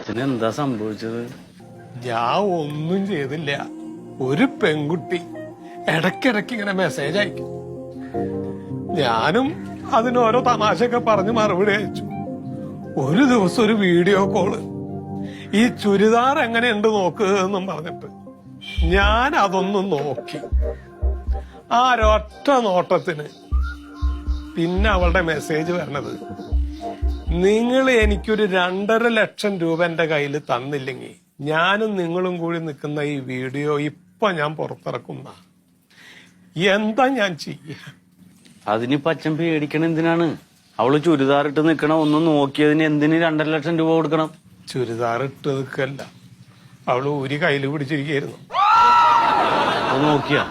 അച്ഛനെന്താ സംഭവിച്ചത്? ഞാൻ ഒന്നും ചെയ്തില്ല. ഒരു പെൺകുട്ടി ഇടയ്ക്കിടയ്ക്ക് ഇങ്ങനെ മെസ്സേജ് അയക്കും. ഞാനും അതിന് ഓരോ തമാശയൊക്കെ പറഞ്ഞ് മറുപടി അയച്ചു. ഒരു ദിവസം ഒരു വീഡിയോ കോള്, ഈ ചുരിദാർ എങ്ങനെയുണ്ട് നോക്ക് എന്നും പറഞ്ഞിട്ട് ഞാൻ അതൊന്നും നോക്കി. ആ ഒരൊറ്റ നോട്ടത്തിന് പിന്നെ അവളുടെ മെസ്സേജ് വരണത്, നിങ്ങൾ എനിക്കൊരു 2.5 ലക്ഷം രൂപ എന്റെ കയ്യിൽ തന്നില്ലെങ്കിൽ ഞാനും നിങ്ങളും കൂടി നിൽക്കുന്ന ഈ വീഡിയോ ഇപ്പൊ ഞാൻ പുറത്തിറക്കുന്ന. എന്താ ഞാൻ ചെയ്യ? അതിനിപ്പോ അച്ഛൻ പേടിക്കണ എന്തിനാണ്? അവള് ചുരിദാർ ഇട്ട് നിക്കണ ഒന്നും നോക്കിയതിന് എന്തിന് 2.5 ലക്ഷം രൂപ കൊടുക്കണം? ചുരിദാർ ഇട്ട് നിൽക്കല്ല, അവള് ഒരു കയ്യിൽ പിടിച്ചിരിക്കുന്നു. അത് നോക്കിയാ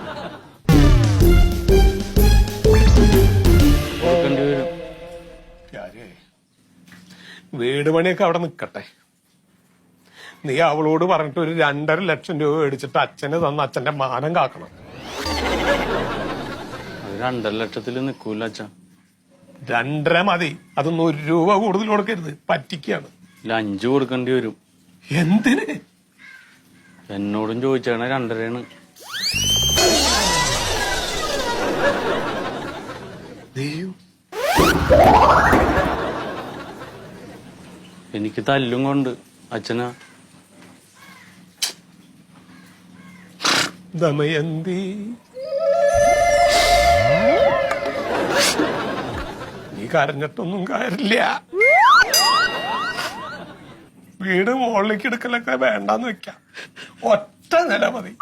കൊടുക്കേണ്ടി വരും. വീട് പണിയൊക്കെ അവിടെ നിക്കട്ടെ. നീ അവളോട് പറഞ്ഞിട്ട് ഒരു 2.5 ലക്ഷം രൂപ മേടിച്ചിട്ട് അച്ഛന് തന്ന അച്ഛന്റെ മാനം കാക്കണം. അത് 2.5 ലക്ഷത്തിൽ നിക്കൂല അച്ഛ. 2.5 മതി. അതൊന്നും 1 രൂപ കൂടുതൽ കൊടുക്കരുത്, പറ്റിക്കാണ്. 5 കൊടുക്കേണ്ടി വരും. എന്തിന്? എന്നോടും ചോദിച്ചാണ് 2.5. എനിക്ക് തല്ലും കൊണ്ട് അച്ഛനാ. ദമയന്തി, നീ കരഞ്ഞിട്ടൊന്നും കാര്യമില്ല. വീട് മുകളിലേക്ക് എടുക്കലൊക്കെ വേണ്ടാന്ന് വെക്കാം. ഒറ്റ നില മതി.